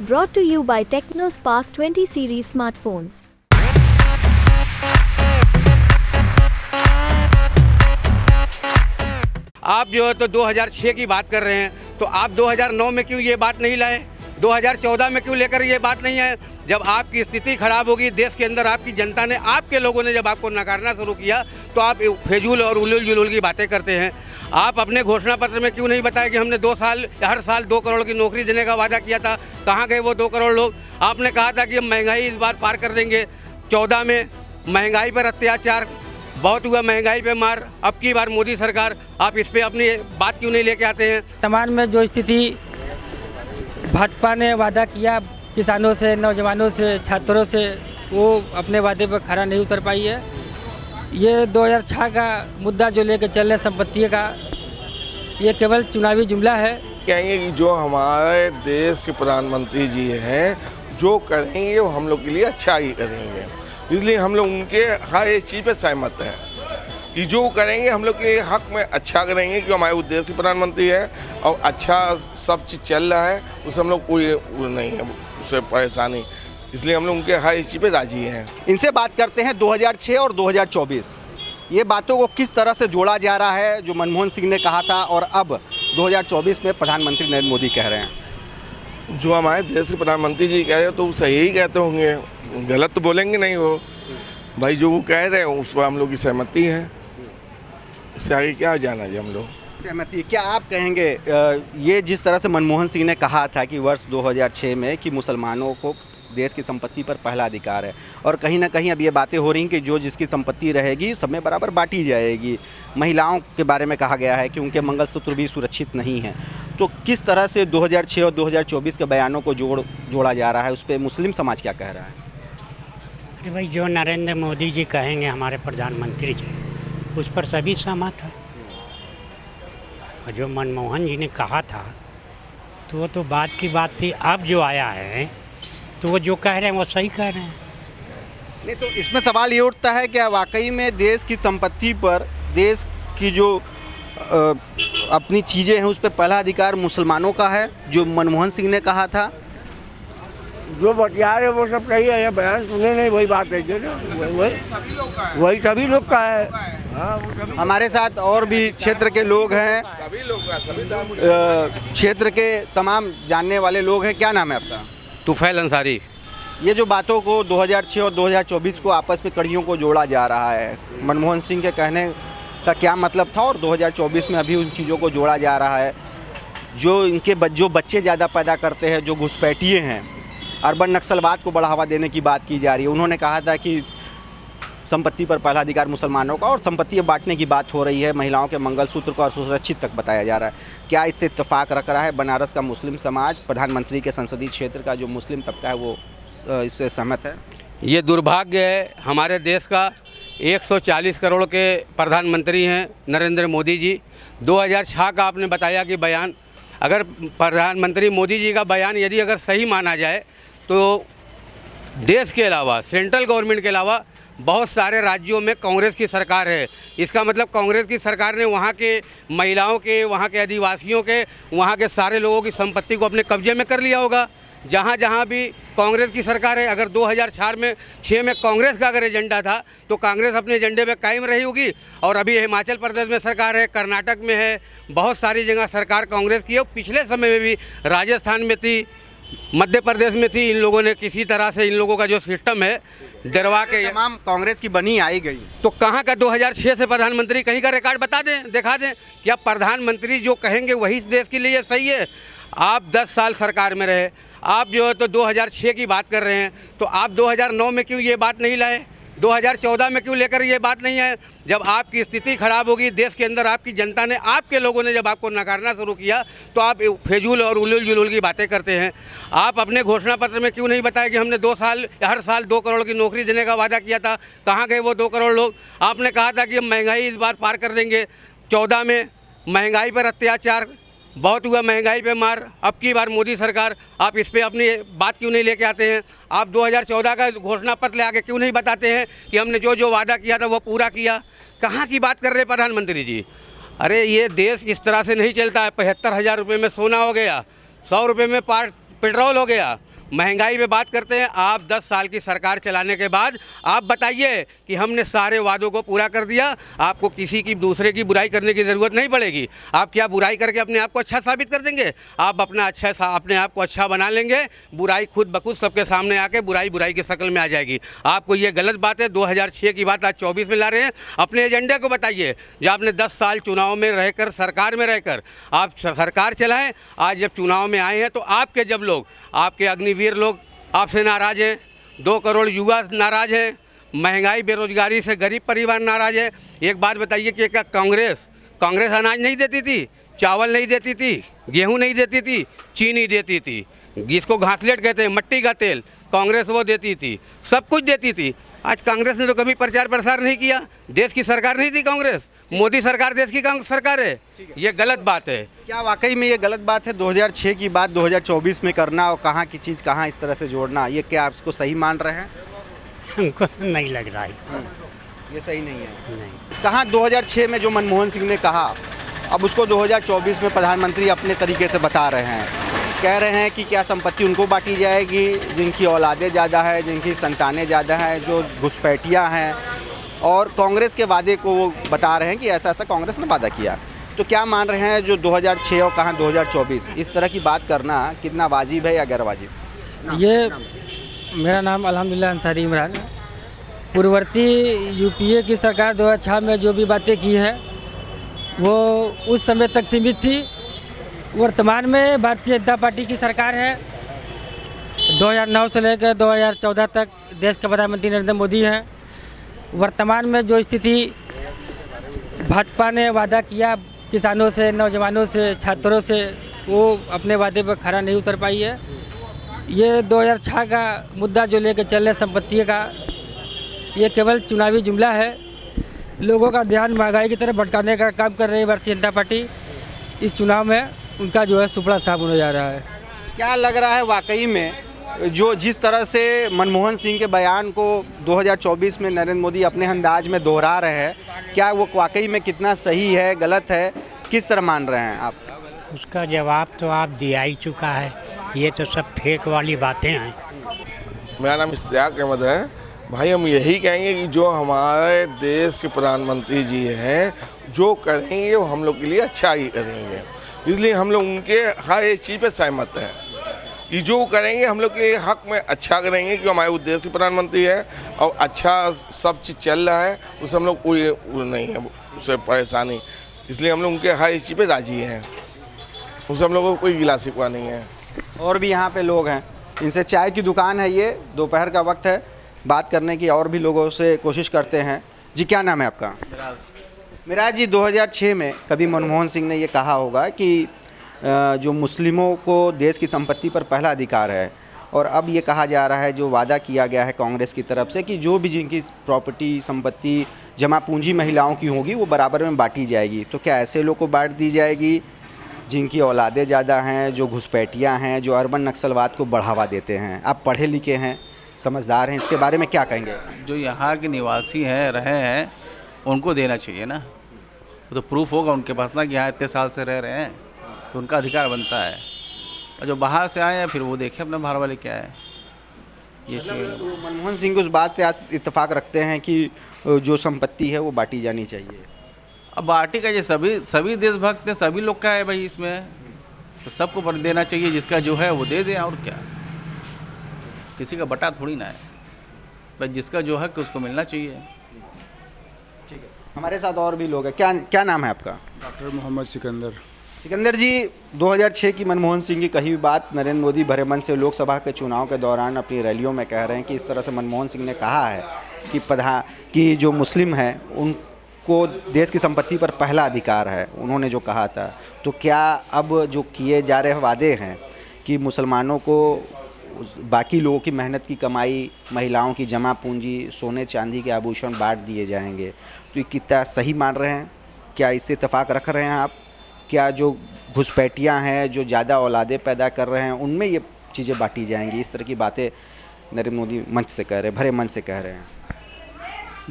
Brought to you by TechnoSpark 20 series smartphones. आप जो है तो 2006 की बात कर रहे हैं, तो आप 2009 में क्यों ये बात नहीं लाए? 2014 में क्यों लेकर ये बात नहीं आए? जब आपकी स्थिति खराब होगी देश के अंदर, आपकी जनता ने, आपके लोगों ने जब आपको नकारना शुरू किया, तो आप फेजूल और उलूल जुलूल की बातें करते हैं। आप अपने घोषणा पत्र में क्यों नहीं बताया कि हमने हर साल 2 करोड़ की नौकरी देने का वादा किया था? कहाँ गए वो 2 करोड़ लोग? आपने कहा था कि हम महंगाई इस बार पार कर देंगे। 14 में महंगाई पर अत्याचार बहुत हुआ, महंगाई पे मार। अब की बार मोदी सरकार, आप इस पे अपनी बात क्यों नहीं लेके आते हैं? वर्तमान में जो स्थिति भाजपा ने वादा किया किसानों से, नौजवानों से, छात्रों से, वो अपने वादे पर खरा नहीं उतर पाई है। ये 2006 का मुद्दा जो लेके चल रहे संपत्ति का, ये केवल चुनावी जुमला है। कहेंगे कि जो हमारे देश के प्रधानमंत्री जी हैं, जो करेंगे वो हम लोग के लिए अच्छा ही करेंगे, इसलिए हम लोग उनके हर एक चीज़ पे सहमत हैं कि जो करेंगे हम लोग के हक में अच्छा करेंगे, क्योंकि हमारे उस देश के प्रधानमंत्री है और अच्छा सब चीज़ चल रहा है, उससे हम लोग कोई नहीं है उससे परेशानी, इसलिए हम लोग उनके हर इस चीज़ पे राजी हैं। इनसे बात करते हैं 2006 और 2024, ये बातों को किस तरह से जोड़ा जा रहा है, जो मनमोहन सिंह ने कहा था और अब 2024 में प्रधानमंत्री नरेंद्र मोदी कह रहे हैं। जो हमारे देश के प्रधानमंत्री जी कह रहे हैं तो वो सही ही कहते होंगे, गलत तो बोलेंगे नहीं वो। भाई जो वो कह रहे हैं उस पर हम लोग की सहमति है, इससे आगे क्या जाना है हम लोग। सहमति क्या आप कहेंगे? ये जिस तरह से मनमोहन सिंह ने कहा था कि वर्ष 2006 में कि मुसलमानों को देश की संपत्ति पर पहला अधिकार है, और कहीं ना कहीं अब ये बातें हो रही हैं कि जो जिसकी संपत्ति रहेगी सब में बराबर बांटी जाएगी। महिलाओं के बारे में कहा गया है कि उनके मंगलसूत्र भी सुरक्षित नहीं हैं। तो किस तरह से 2006 और 2024 के बयानों को जोड़ा जा रहा है, उस पर मुस्लिम समाज क्या कह रहा है? अरे भाई, जो नरेंद्र मोदी जी कहेंगे हमारे प्रधानमंत्री जी, उस पर सभी सहमत है। और जो मनमोहन जी ने कहा था तो वो तो बात की बात थी। अब जो आया है तो वो जो कह रहे हैं वो सही कह रहे हैं। नहीं तो इसमें सवाल ये उठता है कि वाकई में देश की संपत्ति पर, देश की जो अपनी चीज़ें हैं उस पर पहला अधिकार मुसलमानों का है, जो मनमोहन सिंह ने कहा था? जो बतिया रहे वो सब सही है, ये बयान सुने नहीं, वही बात है ना, वही सभी लोग का है। हाँ, हमारे साथ और भी क्षेत्र के लोग हैं, क्षेत्र के तमाम जानने वाले लोग हैं। क्या नाम है आपका? तुफैल अंसारी। ये जो बातों को 2006 और 2024 को आपस में कड़ियों को जोड़ा जा रहा है, मनमोहन सिंह के कहने का क्या मतलब था और 2024 में अभी उन चीज़ों को जोड़ा जा रहा है? जो बच्चे ज़्यादा पैदा करते हैं, जो घुसपैठिए हैं, अर्बन नक्सलवाद को बढ़ावा देने की बात की जा रही है। उन्होंने कहा था कि संपत्ति पर पहला अधिकार मुसलमानों का, और संपत्ति बांटने की बात हो रही है, महिलाओं के मंगलसूत्र को असुरक्षित तक बताया जा रहा है। क्या इससे इत्तेफाक रख रहा है बनारस का मुस्लिम समाज? प्रधानमंत्री के संसदीय क्षेत्र का जो मुस्लिम तबका है वो इससे सहमत है? ये दुर्भाग्य है हमारे देश का। 140 करोड़ के प्रधानमंत्री हैं नरेंद्र मोदी जी। 2006 का आपने बताया कि बयान, अगर प्रधानमंत्री मोदी जी का बयान यदि अगर सही माना जाए तो देश के अलावा, सेंट्रल गवर्नमेंट के अलावा बहुत सारे राज्यों में कांग्रेस की सरकार है। इसका मतलब कांग्रेस की सरकार ने वहाँ के महिलाओं के, वहाँ के आदिवासियों के, वहाँ के सारे लोगों की संपत्ति को अपने कब्जे में कर लिया होगा। जहाँ जहाँ भी कांग्रेस की सरकार है, अगर 2006 में कांग्रेस का अगर एजेंडा था तो कांग्रेस अपने एजेंडे पे कायम रही होगी। और अभी हिमाचल प्रदेश में सरकार है, कर्नाटक में है, बहुत सारी जगह सरकार कांग्रेस की है। पिछले समय में भी राजस्थान में थी, मध्य प्रदेश में थी। इन लोगों ने किसी तरह से, इन लोगों का जो सिस्टम है डरवा के, तमाम कांग्रेस की बनी आई गई। तो कहाँ का 2006 से प्रधानमंत्री, कहीं का रिकॉर्ड बता दें, दिखा दें। क्या प्रधानमंत्री जो कहेंगे वही इस देश के लिए सही है? आप 10 साल सरकार में रहे, आप जो है तो 2006 की बात कर रहे हैं, तो आप 2009 में क्यों ये बात नहीं लाए? 2014 में क्यों लेकर ये बात नहीं आए? जब आपकी स्थिति खराब होगी देश के अंदर, आपकी जनता ने, आपके लोगों ने जब आपको नकारना शुरू किया, तो आप फेजूल और उलूल जुलूल की बातें करते हैं। आप अपने घोषणा पत्र में क्यों नहीं बताया कि हमने हर साल 2 करोड़ की नौकरी देने का वादा किया था? कहाँ गए वो 2 करोड़ लोग? आपने कहा था कि हम महंगाई इस बार पार कर देंगे। 14 में महंगाई पर अत्याचार बहुत हुआ, महंगाई पे मार। अब की बार मोदी सरकार, आप इस पे अपनी बात क्यों नहीं लेके आते हैं? आप 2014 का घोषणा पत्र ले आके क्यों नहीं बताते हैं कि हमने जो वादा किया था वो पूरा किया? कहाँ की बात कर रहे हैं प्रधानमंत्री जी? अरे ये देश इस तरह से नहीं चलता है। 75,000 रुपये में सोना हो गया, 100 रुपये में पेट्रोल हो गया, महंगाई पे बात करते हैं। आप 10 साल की सरकार चलाने के बाद आप बताइए कि हमने सारे वादों को पूरा कर दिया, आपको किसी की दूसरे की बुराई करने की ज़रूरत नहीं पड़ेगी। आप क्या बुराई करके अपने आप को अच्छा साबित कर देंगे? आप अपने आप को अच्छा बना लेंगे, बुराई खुद ब खुद सबके सामने आके बुराई की शक्ल में आ जाएगी। आपको ये गलत बात है। 2006 की बात आज 24 में ला रहे हैं। अपने एजेंडे को बताइए। जब आपने 10 साल चुनाव में रहकर, सरकार में रहकर आप सरकार चलाएं, आज जब चुनाव में आए हैं तो आपके जब लोग, आपके अग्निवीर लोग आपसे नाराज़ हैं, 2 करोड़ युवा नाराज़ हैं, महंगाई बेरोजगारी से गरीब परिवार नाराज़ है। एक बात बताइए कि क्या कांग्रेस अनाज नहीं देती थी, चावल नहीं देती थी, गेहूं नहीं देती थी, चीनी देती थी, जिसको घासलेट कहते हैं, मिट्टी का तेल, कांग्रेस वो देती थी, सब कुछ देती थी। आज कांग्रेस ने तो कभी प्रचार प्रसार नहीं किया। देश की सरकार नहीं थी कांग्रेस, मोदी सरकार देश की सरकार है। ये गलत बात है। क्या वाकई में ये गलत बात है 2006 की बात 2024 में करना और कहाँ की चीज़ कहाँ इस तरह से जोड़ना? ये क्या आप इसको सही मान रहे हैं? हमको नहीं लग रहा है। ये सही नहीं है। नहीं, कहाँ 2006 में जो मनमोहन सिंह ने कहा, अब उसको 2024 में प्रधानमंत्री अपने तरीके से बता रहे हैं। कह रहे हैं कि क्या संपत्ति उनको बांटी जाएगी जिनकी औलादें ज़्यादा है, जिनकी संतानें ज़्यादा हैं, जो घुसपैठियाँ हैं, और कांग्रेस के वादे को वो बता रहे हैं कि ऐसा ऐसा कांग्रेस ने वादा किया। तो क्या मान रहे हैं जो 2006 और कहाँ 2024, इस तरह की बात करना कितना वाजिब है या गैर वाजिब? ये मेरा नाम अल्हम्दुलिल्लाह अंसारी इमरान है। पूर्ववर्ती यूपीए की सरकार 2006 में जो भी बातें की है वो उस समय तक सीमित थी। वर्तमान में भारतीय जनता पार्टी की सरकार है। 2009 से लेकर 2014 तक देश के प्रधानमंत्री नरेंद्र मोदी हैं। वर्तमान में जो स्थिति भाजपा ने वादा किया किसानों से, नौजवानों से, छात्रों से, वो अपने वादे पर खरा नहीं उतर पाई है। ये 2006 का मुद्दा जो लेकर चल रहे संपत्ति का, ये केवल चुनावी जुमला है। लोगों का ध्यान महंगाई की तरफ भटकाने का काम कर रही है भारतीय जनता पार्टी। इस चुनाव में उनका जो है सुपड़ा साफ होने जा रहा है। क्या लग रहा है वाकई में जो जिस तरह से मनमोहन सिंह के बयान को 2024 में नरेंद्र मोदी अपने अंदाज में दोहरा रहे हैं, क्या वो वाकई में कितना सही है, गलत है, किस तरह मान रहे हैं आप? उसका जवाब तो आप दिया ही चुका है। ये तो सब फेक वाली बातें हैं। मेरा नाम इश्तियाक अहमद है। भाई हम यही कहेंगे कि जो हमारे देश के प्रधानमंत्री जी हैं, जो करेंगे वो हम लोग के लिए अच्छा ही करेंगे। इसलिए हम लोग उनके हर एक चीज़ पे सहमत हैं कि जो करेंगे हम लोग के हक में अच्छा करेंगे, क्योंकि हमारे उद्देश्य के प्रधानमंत्री है और अच्छा सब चीज़ चल रहा है, उससे हम लोग कोई नहीं है उससे परेशानी। इसलिए हम लोग उनके हर एक चीज़ पे राजी हैं, उससे हम लोगों को कोई गिला शिकवा नहीं है। और भी यहाँ पे लोग हैं, इनसे चाय की दुकान है, ये दोपहर का वक्त है, बात करने की और भी लोगों से कोशिश करते हैं। जी क्या नाम है आपका? मिराज जी, 2006 में कभी मनमोहन सिंह ने ये कहा होगा कि जो मुस्लिमों को देश की संपत्ति पर पहला अधिकार है, और अब ये कहा जा रहा है, जो वादा किया गया है कांग्रेस की तरफ से, कि जो भी जिनकी प्रॉपर्टी संपत्ति जमा पूंजी महिलाओं की होगी वो बराबर में बांटी जाएगी। तो क्या ऐसे लोग को बांट दी जाएगी जिनकी औलादें ज़्यादा हैं, जो घुसपैठियाँ हैं, जो अर्बन नक्सलवाद को बढ़ावा देते हैं? आप पढ़े लिखे हैं, समझदार हैं, इसके बारे में क्या कहेंगे? जो यहाँ के निवासी हैं, रहे हैं, उनको देना चाहिए ना। तो प्रूफ होगा उनके पास ना कि यहाँ इतने साल से रह रहे हैं, तो उनका अधिकार बनता है। और जो बाहर से आए हैं फिर वो देखें अपना बाहर वाले क्या है। ये तो मनमोहन सिंह उस बात पे इत्तेफाक रखते हैं कि जो संपत्ति है वो बांटी जानी चाहिए। अब बाटी का ये सभी देशभक्त हैं, सभी लोग का है भाई इसमें, तो सबको देना चाहिए। जिसका जो है वो दे दें, और क्या, किसी का बटा थोड़ी ना है, बस जिसका जो है कि उसको मिलना चाहिए। ठीक है, हमारे साथ और भी लोग हैं। क्या नाम है आपका? डॉक्टर मोहम्मद सिकंदर। सिकंदर जी, 2006 की मनमोहन सिंह की कही हुई बात नरेंद्र मोदी भरे मन से लोकसभा के चुनाव के दौरान अपनी रैलियों में कह रहे हैं कि इस तरह से मनमोहन सिंह ने कहा है कि जो मुस्लिम हैं उनको देश की संपत्ति पर पहला अधिकार है, उन्होंने जो कहा था। तो क्या अब जो किए जा रहे वादे हैं कि मुसलमानों को बाकी लोगों की मेहनत की कमाई, महिलाओं की जमा पूंजी, सोने चांदी के आभूषण बांट दिए जाएंगे, तो ये कितना सही मान रहे हैं? क्या इससे इत्तेफाक रख रहे हैं आप? क्या जो घुसपैठियाँ हैं, जो ज़्यादा औलादे पैदा कर रहे हैं, उनमें ये चीज़ें बांटी जाएंगी? इस तरह की बातें नरेंद्र मोदी मंच से कह रहे हैं, भरे मन से कह रहे हैं।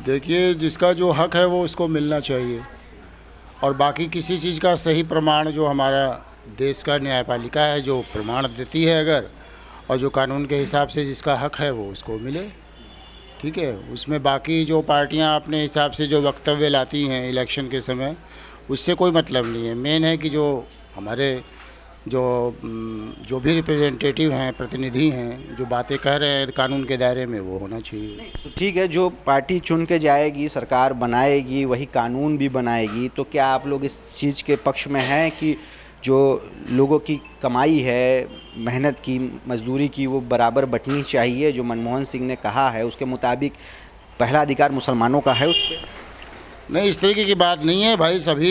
देखिए, जिसका जो हक है वो उसको मिलना चाहिए, और बाकी किसी चीज़ का सही प्रमाण जो हमारा देश का न्यायपालिका है जो प्रमाण देती है अगर, और जो कानून के हिसाब से जिसका हक है वो उसको मिले, ठीक है। उसमें बाकी जो पार्टियां अपने हिसाब से जो वक्तव्य लाती हैं इलेक्शन के समय, उससे कोई मतलब नहीं है। मेन है कि जो हमारे जो भी रिप्रेजेंटेटिव हैं, प्रतिनिधि हैं, जो बातें कह रहे हैं कानून के दायरे में, वो होना चाहिए। तो ठीक है, जो पार्टी चुन के जाएगी, सरकार बनाएगी, वही कानून भी बनाएगी। तो क्या आप लोग इस चीज़ के पक्ष में हैं कि जो लोगों की कमाई है, मेहनत की, मजदूरी की, वो बराबर बंटनी चाहिए? जो मनमोहन सिंह ने कहा है उसके मुताबिक पहला अधिकार मुसलमानों का है उस पर? नहीं, इस तरीके की बात नहीं है भाई। सभी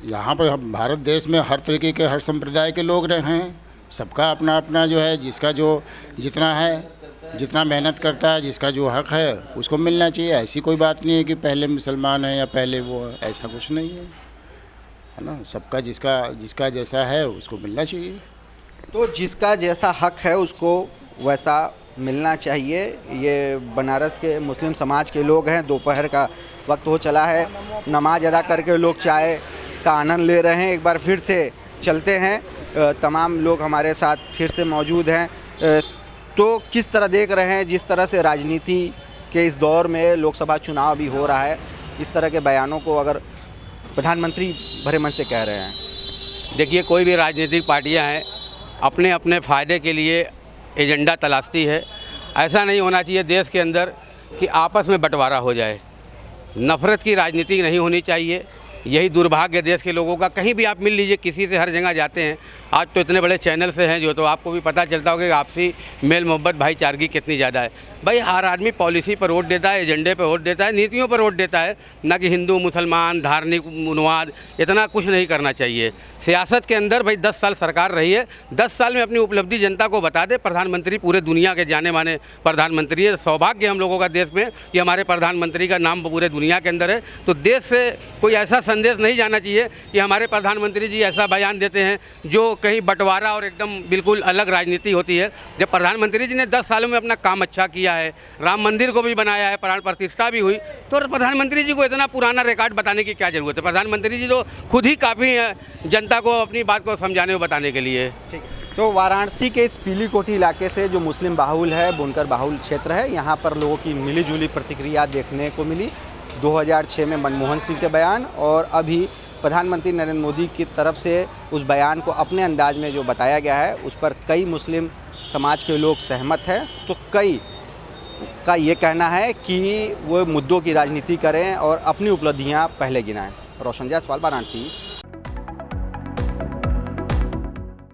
यहाँ पर हम भारत देश में हर तरीके के, हर संप्रदाय के लोग रहे हैं। सबका अपना अपना जो है, जिसका जो जितना है, जितना मेहनत करता है, जिसका जो हक है उसको मिलना चाहिए। ऐसी कोई बात नहीं है कि पहले मुसलमान है या पहले वो है, ऐसा कुछ नहीं है ना। सबका जिसका जैसा है उसको मिलना चाहिए। तो जिसका जैसा हक है उसको वैसा मिलना चाहिए। ये बनारस के मुस्लिम समाज के लोग हैं। दोपहर का वक्त हो चला है, नमाज अदा करके लोग चाय का आनंद ले रहे हैं। एक बार फिर से चलते हैं, तमाम लोग हमारे साथ फिर से मौजूद हैं। तो किस तरह देख रहे हैं, जिस तरह से राजनीति के इस दौर में लोकसभा चुनाव भी हो रहा है, इस तरह के बयानों को अगर प्रधानमंत्री भरे मन से कह रहे हैं? देखिए, कोई भी राजनीतिक पार्टियां हैं, अपने अपने फ़ायदे के लिए एजेंडा तलाशती है। ऐसा नहीं होना चाहिए देश के अंदर कि आपस में बंटवारा हो जाए। नफ़रत की राजनीति नहीं होनी चाहिए। यही दुर्भाग्य देश के लोगों का। कहीं भी आप मिल लीजिए, किसी से हर जगह जाते हैं। आज तो इतने बड़े चैनल से हैं जो, तो आपको भी पता चलता होगा कि आपसी मेल मोहब्बत, भाईचारगी कितनी ज़्यादा है। भाई, हर आदमी पॉलिसी पर वोट देता है, एजेंडे पर वोट देता है, नीतियों पर वोट देता है, ना कि हिंदू मुसलमान, धार्मिक उन्माद, इतना कुछ नहीं करना चाहिए। सियासत के अंदर भाई 10 साल सरकार रही है, 10 साल में अपनी उपलब्धि जनता को बता दे। प्रधानमंत्री पूरे दुनिया के जाने माने प्रधानमंत्री है। सौभाग्य हम लोगों का देश में कि हमारे प्रधानमंत्री का नाम पूरे दुनिया के अंदर है। तो देश से कोई ऐसा संदेश नहीं जाना चाहिए कि हमारे प्रधानमंत्री जी ऐसा बयान देते हैं जो कहीं बंटवारा और एकदम बिल्कुल अलग राजनीति होती है। जब प्रधानमंत्री जी ने 10 सालों में अपना काम अच्छा किया है, राम मंदिर को भी बनाया है, प्राण प्रतिष्ठा भी हुई, तो प्रधानमंत्री जी को इतना पुराना रिकॉर्ड बताने की क्या ज़रूरत है? प्रधानमंत्री जी तो खुद ही काफ़ी है जनता को अपनी बात को समझाने और बताने के लिए। ठीक है। तो वाराणसी के इस पीली कोठी इलाके से, जो मुस्लिम बाहुल है, बुनकर बाहुल क्षेत्र है, यहाँ पर लोगों की मिली जुली प्रतिक्रिया देखने को मिली। 2006 में मनमोहन सिंह के बयान और अभी प्रधानमंत्री नरेंद्र मोदी की तरफ से उस बयान को अपने अंदाज में जो बताया गया है, उस पर कई मुस्लिम समाज के लोग सहमत हैं। तो कई का ये कहना है कि वो मुद्दों की राजनीति करें और अपनी उपलब्धियां पहले गिनाएं। रोशन जायसवाल, वाराणसी।